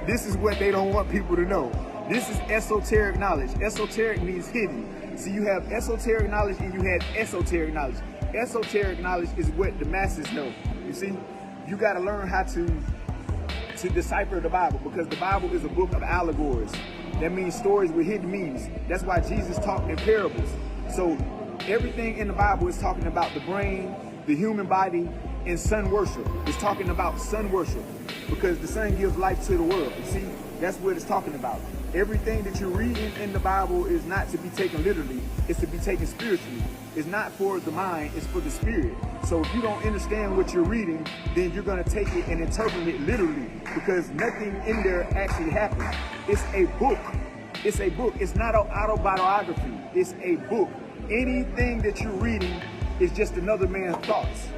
This is what they don't want people to know. This is esoteric knowledge. Esoteric means hidden. So you have esoteric knowledge and you have esoteric knowledge. Esoteric knowledge is what the masses know. You see, you got to learn how to decipher the Bible, because the Bible is a book of allegories. That means stories with hidden meanings. That's why Jesus talked in parables. So everything in the Bible is talking about the brain, the human body, and sun worship. It's talking about sun worship, because the sun gives life to the world. You see, that's what it's talking about. Everything that you're reading in the Bible is not to be taken literally. It's to be taken spiritually. It's not for the mind, it's for the spirit. So if you don't understand what you're reading, then you're going to take it and interpret it literally, because nothing in there actually happened. It's a book. It's a book. It's not an autobiography. It's a book. Anything that you're reading is just another man's thoughts.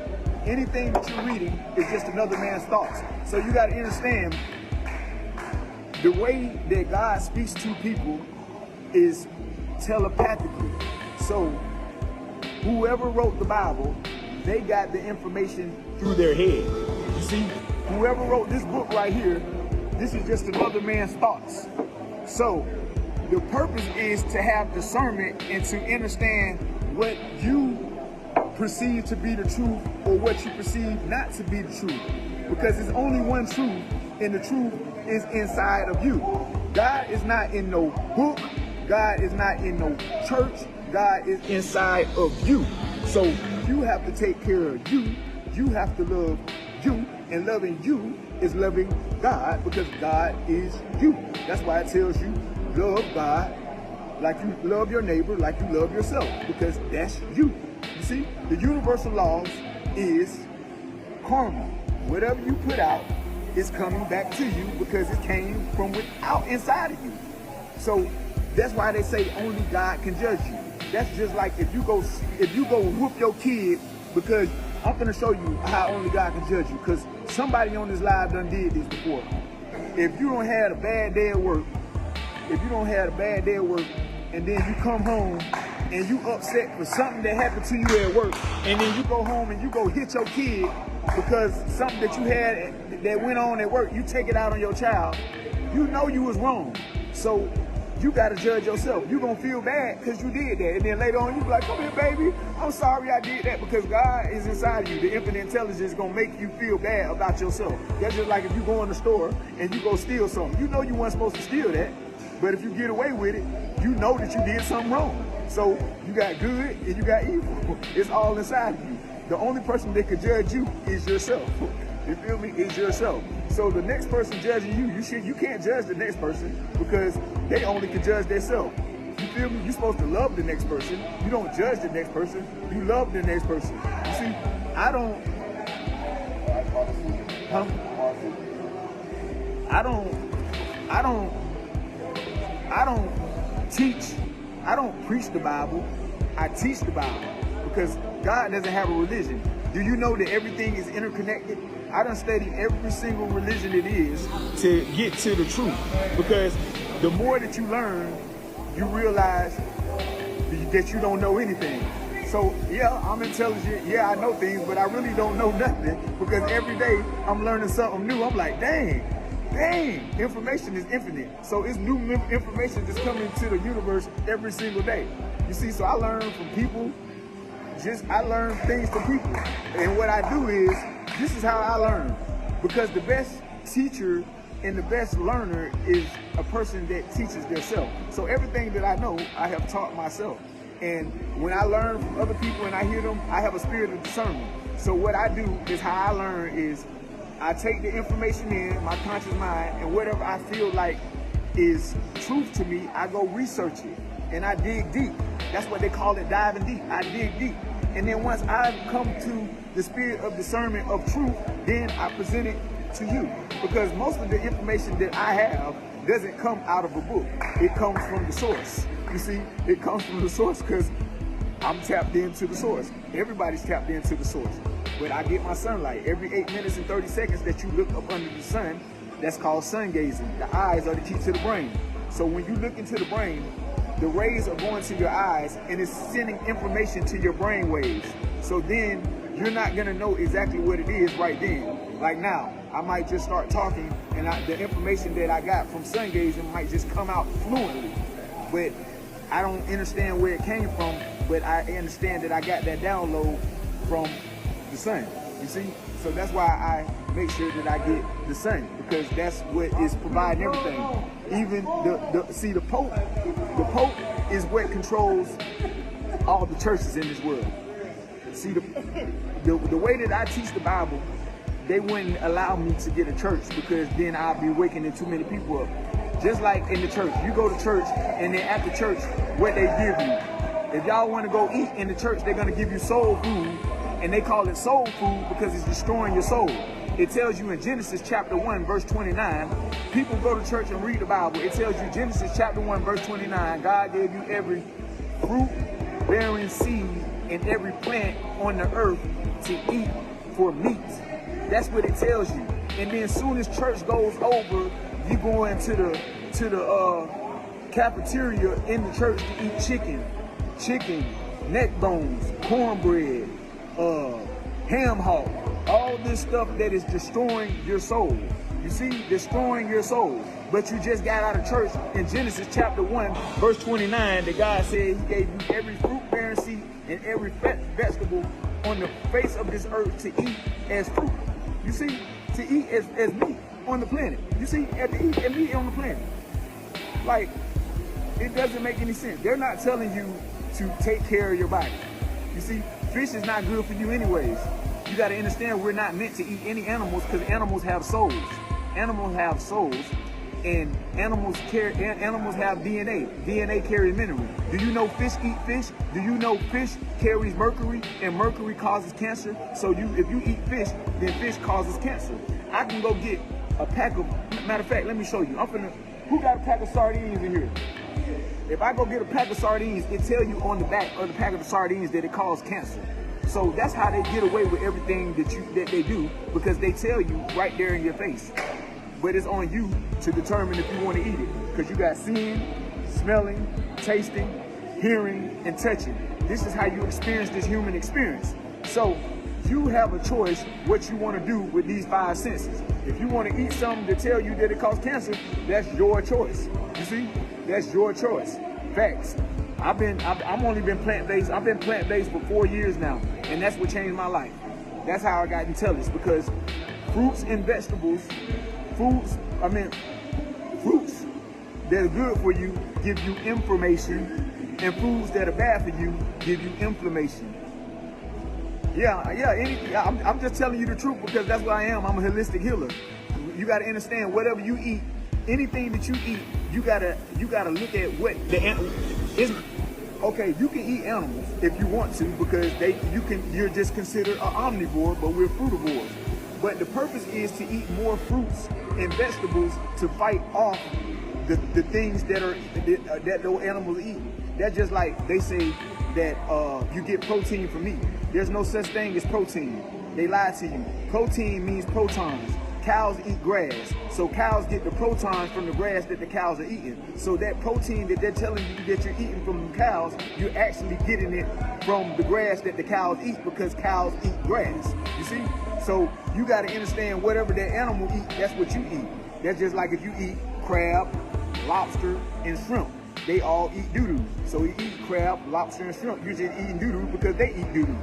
Anything that you're reading is just another man's thoughts. So you got to understand, the way that God speaks to people is telepathically. So whoever wrote the Bible, they got the information through their head. You see, whoever wrote this book right here, this is just another man's thoughts. So the purpose is to have discernment and to understand what you perceive to be the truth or what you perceive not to be the truth. Because there's only one truth, and the truth is inside of you. God is not in no book. God is not in no church. God is inside of you. So you have to take care of you. You have to love you. And loving you is loving God, because God is you. That's why it tells you, love God like you love your neighbor, like you love yourself, because that's you. You see, the universal laws is karma. Whatever you put out is coming back to you, because it came from without inside of you. So that's why they say only God can judge you. That's just like if you go whoop your kid, because I'm gonna show you how only God can judge you, because somebody on this live done did this before. If you don't have a bad day at work, and then you come home and you upset for something that happened to you at work, and then you go home and you go hit your kid because something that you had that went on at work, you take it out on your child, you know you was wrong. So you got to judge yourself. You're going to feel bad because you did that. And then later on, you be like, come here, baby. I'm sorry I did that, because God is inside of you. The infinite intelligence is going to make you feel bad about yourself. That's just like if you go in the store and you go steal something. You know you weren't supposed to steal that. But if you get away with it, you know that you did something wrong. So you got good and you got evil. It's all inside of you. The only person that could judge you is yourself. You feel me? Is yourself. So the next person judging you can't judge the next person, because they only can judge themselves. You feel me? You're supposed to love the next person. You don't judge the next person. You love the next person. You see, I don't preach the Bible. I teach the Bible, because God doesn't have a religion. Do you know that everything is interconnected? I done studied every single religion it is to get to the truth, because the more that you learn, you realize that you don't know anything. So yeah, I'm intelligent. Yeah, I know things, but I really don't know nothing, because every day I'm learning something new. I'm like, dang, information is infinite. So it's new information that's coming to the universe every single day. You see, so I learn from people. I learn things from people. And what I do is, this is how I learn. Because the best teacher and the best learner is a person that teaches themselves. So everything that I know, I have taught myself. And when I learn from other people and I hear them, I have a spirit of discernment. So what I do is, how I learn is, I take the information in my conscious mind, and whatever I feel like is truth to me, I go research it. And I dig deep. That's what they call it, diving deep. I dig deep. And then once I come to the spirit of discernment of truth, then I present it to you. Because most of the information that I have doesn't come out of a book. It comes from the source. You see, it comes from the source, because I'm tapped into the source. Everybody's tapped into the source. But I get my sunlight every 8 minutes and 30 seconds that you look up under the sun. That's called sun gazing. The eyes are the key to the brain. So when you look into the brain, the rays are going to your eyes, and it's sending information to your brain waves. So then you're not gonna know exactly what it is right then. Like now, I might just start talking, and the information that I got from sun gazing might just come out fluently. But I don't understand where it came from, but I understand that I got that download from the sun, you see? So that's why I make sure that I get the sun, because that's what is providing everything. Even the Pope is what controls all the churches in this world. See, the way that I teach the Bible, they wouldn't allow me to get a church, because then I'd be waking too many people up. Just like in the church, you go to church, and then after church, what they give you. If y'all want to go eat in the church, they're going to give you soul food, and they call it soul food because it's destroying your soul. It tells you in Genesis chapter 1, verse 29, people go to church and read the Bible. It tells you Genesis chapter 1, verse 29, God gave you every fruit-bearing seed and every plant on the earth to eat for meat. That's what it tells you. And then as soon as church goes over, you go into the cafeteria in the church to eat chicken, neck bones, cornbread, ham hock, all this stuff that is destroying your soul. You see, destroying your soul. But you just got out of church in Genesis chapter 1, verse 29, that God said he gave you every fruit-bearing seed and every vegetable on the face of this earth to eat as fruit. You see, to eat as meat on the planet. You see, to eat as meat on the planet. Like, it doesn't make any sense. They're not telling you to take care of your body. You see, fish is not good for you anyways. You got to understand, we're not meant to eat any animals, because animals have souls. Animals have souls, and animals have DNA. DNA carries mineral. Do you know fish eat fish? Do you know fish carries mercury, and mercury causes cancer? So if you eat fish, then fish causes cancer. I can go get a pack of, matter of fact, let me show you. Who got a pack of sardines in here? If I go get a pack of sardines, it tell you on the back of the pack of the sardines that it causes cancer. So that's how they get away with everything that they do, because they tell you right there in your face. But it's on you to determine if you want to eat it, because you got seeing, smelling, tasting, hearing, and touching. This is how you experience this human experience. So you have a choice what you want to do with these 5 senses. If you want to eat something to tell you that it causes cancer, that's your choice. You see, that's your choice. Facts. I've only been plant-based. I've been plant-based for 4 years now, and that's what changed my life. That's how I got intelligence, because fruits and vegetables, fruits that are good for you give you information, and foods that are bad for you give you inflammation. I'm just telling you the truth, because that's what I am. I'm a holistic healer. You got to understand, whatever you eat, anything that you eat, you gotta look at what the animal is. Okay, you can eat animals if you want to, because you're just considered an omnivore, but we're frugivores. But the purpose is to eat more fruits and vegetables to fight off the things that those animals eat. That's just like they say that you get protein from meat. There's no such thing as protein. They lie to you. Protein means protons. Cows eat grass, so cows get the protons from the grass that the cows are eating. So that protein that they're telling you that you're eating from the cows, you're actually getting it from the grass that the cows eat, because cows eat grass. You see? So you got to understand, whatever that animal eats, that's what you eat. That's just like if you eat crab, lobster, and shrimp. They all eat doo-doo. So you eat crab, lobster, and shrimp. You're just eating doo-doo because they eat doo-doo.